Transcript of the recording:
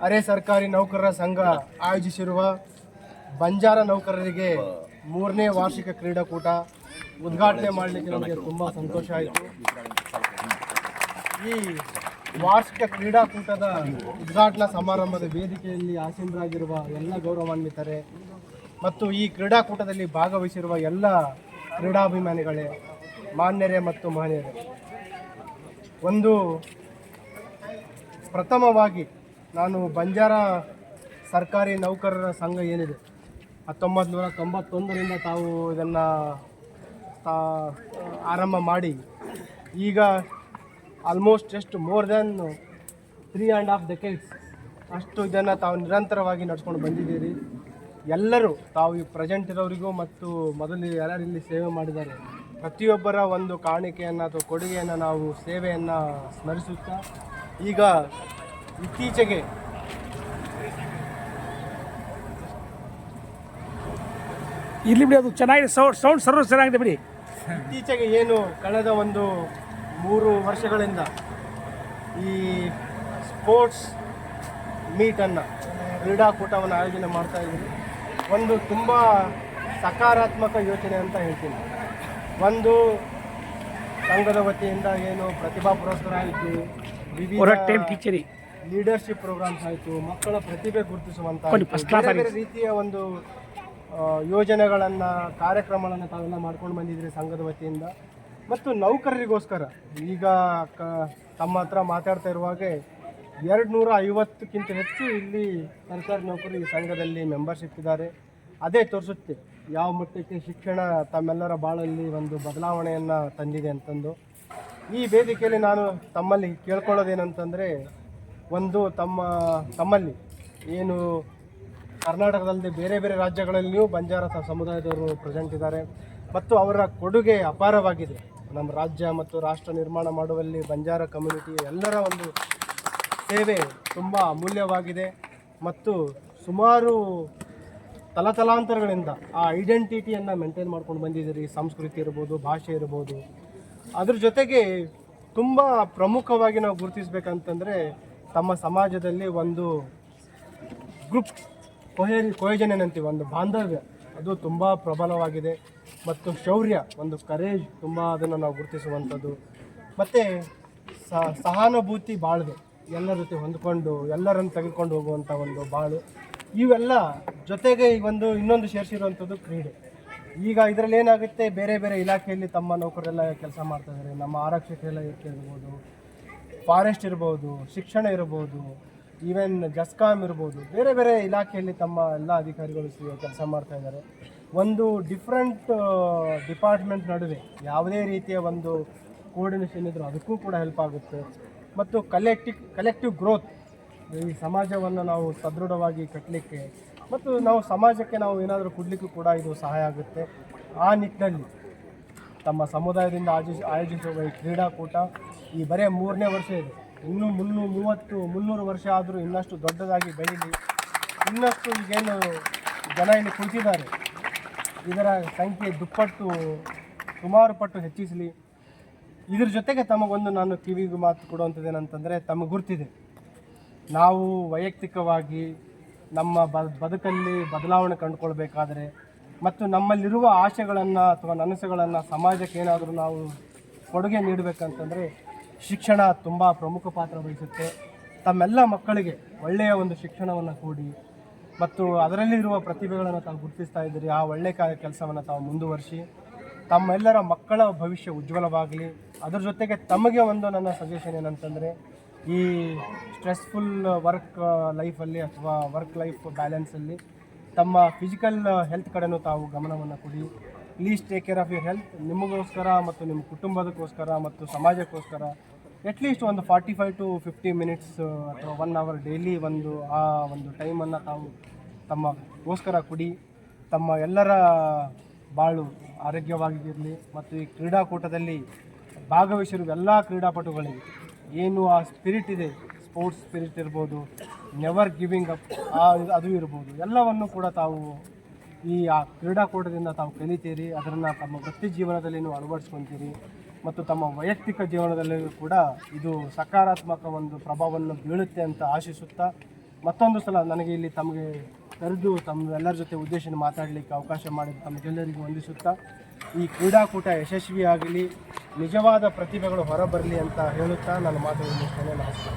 ಅರೆ ಸರ್ಕಾರಿ ನೌಕರರ ಸಂಘ ಆಯೋಜಿಸಿರುವ ಬಂಜಾರ ನೌಕರರಿಗೆ 3ನೇ ವಾರ್ಷಿಕ ಕ್ರೀಡಾಕೂಟ ಉದ್ಘಾಟನೆ ಮಾಡಲಿಕ್ಕೆ ನಮಗೆ ತುಂಬ ಸಂತೋಷ ಆಯಿತು. ಈ ವಾರ್ಷಿಕ ಕ್ರೀಡಾಕೂಟದ ಉದ್ಘಾಟನಾ ಸಮಾರಂಭದ ವೇದಿಕೆಯಲ್ಲಿ ಆಸೀನರಾಗಿರುವ ಎಲ್ಲ ಗೌರವಾನ್ವಿತರೆ ಮತ್ತು ಈ ಕ್ರೀಡಾಕೂಟದಲ್ಲಿ ಭಾಗವಹಿಸಿರುವ ಎಲ್ಲ ಕ್ರೀಡಾಭಿಮಾನಿಗಳೇ, ಮಾನ್ಯರೇ ಮತ್ತು ಮಹನೀಯರೇ, ಒಂದು ಪ್ರಥಮವಾಗಿ ನಾನು ಬಂಜಾರ ಸರ್ಕಾರಿ ನೌಕರರ ಸಂಘ ಏನಿದೆ 1991ರಿಂದ ತಾವು ಇದನ್ನು ಆರಂಭ ಮಾಡಿ ಈಗ ಆಲ್ಮೋಸ್ಟ್ ಎಷ್ಟು ಮೋರ್ ದೆನ್ 3.5 decades ಅಷ್ಟು ಇದನ್ನು ತಾವು ನಿರಂತರವಾಗಿ ನಡ್ಸ್ಕೊಂಡು ಬಂದಿದ್ದೀರಿ. ಎಲ್ಲರೂ ತಾವು ಈ ಪ್ರೆಸೆಂಟ್ ಇರೋರಿಗೂ ಮತ್ತು ಮೊದಲು ಯಾರು ಇಲ್ಲಿ ಸೇವೆ ಮಾಡಿದ್ದಾರೆ ಪ್ರತಿಯೊಬ್ಬರ ಒಂದು ಕಾಣಿಕೆಯನ್ನು ಅಥವಾ ಕೊಡುಗೆಯನ್ನು ನಾವು ಸೇವೆಯನ್ನು ಸ್ಮರಿಸುತ್ತಾ ಈಗ ಇತ್ತೀಚೆಗೆ ಇಲ್ಲಿ ಬಿಡಿ, ಅದು ಚೆನ್ನಾಗಿದೆ, ಸೌಂಡ್ ಸರ್ವ್ ಚೆನ್ನಾಗಿದೆ ಬಿಡಿ. ಇತ್ತೀಚೆಗೆ ಏನು ಕಳೆದ ಒಂದು 3 ವರ್ಷಗಳಿಂದ ಈ ಸ್ಪೋರ್ಟ್ಸ್ ಮೀಟನ್ನು ಕ್ರೀಡಾಕೂಟವನ್ನು ಆಯೋಜನೆ ಮಾಡ್ತಾ ಇದ್ದೀವಿ. ಒಂದು ತುಂಬ ಸಕಾರಾತ್ಮಕ ಯೋಚನೆ ಅಂತ ಹೇಳ್ತೀನಿ. ಒಂದು ಸಂಘದ ವತಿಯಿಂದ ಏನು ಪ್ರತಿಭಾ ಪುರಸ್ಕಾರ ಆಯಿತು, ವಿವಿಧ ಲೀಡರ್ಶಿಪ್ ಪ್ರೋಗ್ರಾಮ್ಸ್ ಆಯಿತು, ಮಕ್ಕಳ ಪ್ರತಿಭೆ ಗುರುತಿಸುವಂಥ ಬೇರೆ ರೀತಿಯ ಒಂದು ಯೋಜನೆಗಳನ್ನು ಕಾರ್ಯಕ್ರಮಗಳನ್ನು ತಾವೆಲ್ಲ ಮಾಡ್ಕೊಂಡು ಬಂದಿದ್ದೀರಿ ಸಂಘದ ವತಿಯಿಂದ. ಮತ್ತು ನೌಕರರಿಗೋಸ್ಕರ ಈಗ ತಮ್ಮ ಹತ್ರ ಮಾತಾಡ್ತಾ ಇರುವಾಗೆ 250ಕ್ಕಿಂತ ಹೆಚ್ಚು ಇಲ್ಲಿ ಸರ್ಕಾರಿ ನೌಕರರು ಈ ಸಂಘದಲ್ಲಿ ಮೆಂಬರ್ಶಿಪ್ ಇದ್ದಾರೆ. ಅದೇ ತೋರಿಸುತ್ತೆ ಯಾವ ಮಟ್ಟಕ್ಕೆ ಶಿಕ್ಷಣ ತಮ್ಮೆಲ್ಲರ ಬಾಳಲ್ಲಿ ಒಂದು ಬದಲಾವಣೆಯನ್ನು ತಂದಿದೆ ಅಂತಂದು. ಈ ವೇದಿಕೆಯಲ್ಲಿ ನಾನು ತಮ್ಮಲ್ಲಿ ಕೇಳ್ಕೊಳ್ಳೋದೇನಂತಂದರೆ, ಒಂದು ತಮ್ಮಲ್ಲಿ ಏನು ಕರ್ನಾಟಕದಲ್ಲದೆ ಬೇರೆ ಬೇರೆ ರಾಜ್ಯಗಳಲ್ಲಿಯೂ ಬಂಜಾರ ಸಮುದಾಯದವರು ಪ್ರೆಸೆಂಟ್ ಇದ್ದಾರೆ ಮತ್ತು ಅವರ ಕೊಡುಗೆ ಅಪಾರವಾಗಿದೆ. ನಮ್ಮ ರಾಜ್ಯ ಮತ್ತು ರಾಷ್ಟ್ರ ನಿರ್ಮಾಣ ಮಾಡುವಲ್ಲಿ ಬಂಜಾರ ಕಮ್ಯುನಿಟಿ ಎಲ್ಲರ ಒಂದು ಸೇವೆ ತುಂಬ ಅಮೂಲ್ಯವಾಗಿದೆ ಮತ್ತು ಸುಮಾರು ತಲತಲಾಂತರಗಳಿಂದ ಆ ಐಡೆಂಟಿಟಿಯನ್ನು ಮೇಂಟೈನ್ ಮಾಡ್ಕೊಂಡು ಬಂದಿದ್ದೀರಿ. ಸಂಸ್ಕೃತಿ ಇರ್ಬೋದು, ಭಾಷೆ ಇರ್ಬೋದು. ಅದ್ರ ಜೊತೆಗೆ ತುಂಬ ಪ್ರಮುಖವಾಗಿ ನಾವು ಗುರುತಿಸಬೇಕಂತಂದರೆ ತಮ್ಮ ಸಮಾಜದಲ್ಲಿ ಒಂದು ಗ್ರೂಪ್ ಕೊಹೆಜನ್ ಏನಂತೀವಿ, ಒಂದು ಬಾಂಧವ್ಯ ಅದು ತುಂಬ ಪ್ರಬಲವಾಗಿದೆ ಮತ್ತು ಶೌರ್ಯ, ಒಂದು ಕರೇಜ್ ತುಂಬ ಅದನ್ನು ನಾವು ಗುರುತಿಸುವಂಥದ್ದು. ಮತ್ತು ಸಹಾನುಭೂತಿ ಬಾಳ್ವೆ, ಎಲ್ಲರ ಜೊತೆ ಹೊಂದ್ಕೊಂಡು ಎಲ್ಲರನ್ನು ತೆಗೆದುಕೊಂಡು ಹೋಗುವಂಥ ಒಂದು ಬಾಳು, ಇವೆಲ್ಲ ಜೊತೆಗೆ ಈ ಇನ್ನೊಂದು ಸೇರಿಸಿರುವಂಥದ್ದು ಕ್ರೀಡೆ. ಈಗ ಇದರಲ್ಲಿ ಏನಾಗುತ್ತೆ, ಬೇರೆ ಬೇರೆ ಇಲಾಖೆಯಲ್ಲಿ ತಮ್ಮ ನೌಕರರೆಲ್ಲ ಕೆಲಸ ಮಾಡ್ತಾಯಿದ್ದಾರೆ. ನಮ್ಮ ಆರಕ್ಷಕರೆಲ್ಲ ಇರ್ಬೋದು, ಫಾರೆಸ್ಟ್ ಇರ್ಬೋದು, ಶಿಕ್ಷಣ ಇರ್ಬೋದು, ಈವನ್ ಜಸ್ಕಾಮ್ ಇರ್ಬೋದು, ಬೇರೆ ಬೇರೆ ಇಲಾಖೆಯಲ್ಲಿ ತಮ್ಮ ಎಲ್ಲ ಅಧಿಕಾರಿಗಳು ಕೆಲಸ ಮಾಡ್ತಾಯಿದ್ದಾರೆ. ಒಂದು ಡಿಫ್ರೆಂಟ್ ಡಿಪಾರ್ಟ್ಮೆಂಟ್ ನಡುವೆ ಯಾವುದೇ ರೀತಿಯ ಒಂದು ಕೋಆರ್ಡಿನೇಷನ್ ಇದ್ದರೂ ಅದಕ್ಕೂ ಕೂಡ ಹೆಲ್ಪ್ ಆಗುತ್ತೆ. ಮತ್ತು ಕಲೆಕ್ಟಿವ್ ಗ್ರೋತ್, ಈ ಸಮಾಜವನ್ನು ನಾವು ಸದೃಢವಾಗಿ ಕಟ್ಟಲಿಕ್ಕೆ ಮತ್ತು ನಾವು ಸಮಾಜಕ್ಕೆ ನಾವು ಏನಾದರೂ ಕೊಡಲಿಕ್ಕೂ ಕೂಡ ಇದು ಸಹಾಯ ಆಗುತ್ತೆ. ಆ ನಿಟ್ಟಿನಲ್ಲಿ ತಮ್ಮ ಸಮುದಾಯದಿಂದ ಆಯೋಜಿಸುವ ಈ ಕ್ರೀಡಾಕೂಟ ಈ ಬರೀ 3ನೇ ವರ್ಷ ಇದೆ. ಇನ್ನೂ 300 ವರ್ಷ ಆದರೂ ಇನ್ನಷ್ಟು ದೊಡ್ಡದಾಗಿ ಬೆಳೀಲಿ. ಇನ್ನಷ್ಟು ಈಗೇನು ಜನ ಇಲ್ಲಿ ಕುಳಿತಿದ್ದಾರೆ ಇದರ ಸಂಖ್ಯೆ ದುಪ್ಪಟ್ಟು ಸುಮಾರು ಪಟ್ಟು ಹೆಚ್ಚಿಸಲಿ. ಇದ್ರ ಜೊತೆಗೆ ತಮಗೊಂದು ನಾನು ಕಿವಿಗೆ ಮಾತು ಕೊಡುವಂಥದ್ದು ಏನಂತಂದರೆ, ತಮಗೆ ಗುರ್ತಿದೆ ನಾವು ವೈಯಕ್ತಿಕವಾಗಿ ನಮ್ಮ ಬದುಕಲ್ಲಿ ಬದಲಾವಣೆ ಕಂಡುಕೊಳ್ಬೇಕಾದ್ರೆ ಮತ್ತು ನಮ್ಮಲ್ಲಿರುವ ಆಶೆಗಳನ್ನು ಅಥವಾ ನನಸುಗಳನ್ನು ಸಮಾಜಕ್ಕೆ ಏನಾದರೂ ನಾವು ಕೊಡುಗೆ ನೀಡಬೇಕಂತಂದರೆ ಶಿಕ್ಷಣ ತುಂಬ ಪ್ರಮುಖ ಪಾತ್ರ ವಹಿಸುತ್ತೆ. ತಮ್ಮೆಲ್ಲ ಮಕ್ಕಳಿಗೆ ಒಳ್ಳೆಯ ಒಂದು ಶಿಕ್ಷಣವನ್ನು ಕೊಡಿ ಮತ್ತು ಅದರಲ್ಲಿರುವ ಪ್ರತಿಭೆಗಳನ್ನು ತಾವು ಗುರುತಿಸ್ತಾ ಇದ್ದೀರಿ. ಆ ಒಳ್ಳೆಯ ಕೆಲಸವನ್ನು ತಾವು ಮುಂದುವರಿಸಿ ತಮ್ಮೆಲ್ಲರ ಮಕ್ಕಳ ಭವಿಷ್ಯ ಉಜ್ವಲವಾಗಲಿ. ಅದರ ಜೊತೆಗೆ ತಮಗೆ ಒಂದು ನನ್ನ ಸಜೆಷನ್ ಏನಂತಂದರೆ, ಈ ಸ್ಟ್ರೆಸ್ಫುಲ್ ವರ್ಕ್ ಲೈಫಲ್ಲಿ ಅಥವಾ ವರ್ಕ್ ಲೈಫ್ ಬ್ಯಾಲೆನ್ಸಲ್ಲಿ ತಮ್ಮ ಫಿಸಿಕಲ್ ಹೆಲ್ತ್ ಕಡೆನೂ ತಾವು ಗಮನವನ್ನು ಕೊಡಿ. Please take care of your health. ನಿಮಗೋಸ್ಕರ ಮತ್ತು ನಿಮ್ಮ ಕುಟುಂಬದಕ್ಕೋಸ್ಕರ ಮತ್ತು ಸಮಾಜಕ್ಕೋಸ್ಕರ ಅಟ್ಲೀಸ್ಟ್ ಒಂದು 45 to 50 ಮಿನಿಟ್ಸ್ ಅಥವಾ 1 hour ಡೈಲಿ ಆ ಒಂದು ಟೈಮನ್ನು ತಾವು ತಮ್ಮಗೋಸ್ಕರ ಕೊಡಿ. ತಮ್ಮ ಎಲ್ಲರ ಬಾಳು ಆರೋಗ್ಯವಾಗಿರಲಿ ಮತ್ತು ಈ ಕ್ರೀಡಾಕೂಟದಲ್ಲಿ ಭಾಗವಹಿಸಿರುವ ಎಲ್ಲ ಕ್ರೀಡಾಪಟುಗಳಿಗೆ ಏನು ಆ ಸ್ಪಿರಿಟ್ ಇದೆ, ಸ್ಪೋರ್ಟ್ಸ್ ಸ್ಪಿರಿಟ್ ಇರ್ಬೋದು, ನೆವರ್ ಗಿವಿಂಗ್ ಅಪ್ ಅದು ಇರ್ಬೋದು, ಎಲ್ಲವನ್ನು ಕೂಡ ತಾವು ಈ ಆ ಕ್ರೀಡಾಕೂಟದಿಂದ ತಾವು ಕಲಿತೀರಿ. ಅದನ್ನು ತಮ್ಮ ವೃತ್ತಿ ಜೀವನದಲ್ಲಿ ನೀವು ಅಳವಡಿಸ್ಕೊತೀರಿ ಮತ್ತು ತಮ್ಮ ವೈಯಕ್ತಿಕ ಜೀವನದಲ್ಲಿಯೂ ಕೂಡ ಇದು ಸಕಾರಾತ್ಮಕ ಒಂದು ಪ್ರಭಾವವನ್ನು ಬೀಳುತ್ತೆ ಅಂತ ಆಶಿಸುತ್ತಾ ಮತ್ತೊಂದು ಸಲ ನನಗೆ ಇಲ್ಲಿ ತಮಗೆ ಕರೆದು ತಮ್ಮೆಲ್ಲರ ಜೊತೆ ಉದ್ದೇಶನ ಮಾತಾಡಲಿಕ್ಕೆ ಅವಕಾಶ ಮಾಡಿದ ತಮಗೆಲ್ಲರಿಗೂ ವಂದಿಸುತ್ತಾ ಈ ಕ್ರೀಡಾಕೂಟ ಯಶಸ್ವಿಯಾಗಲಿ, ನಿಜವಾದ ಪ್ರತಿಭೆಗಳು ಹೊರಬರಲಿ ಅಂತ ಹೇಳುತ್ತಾ ನಾನು ಮಾತನ್ನು ಮುಗಿಸ್ತೇನೆ. ನಮಸ್ಕಾರ.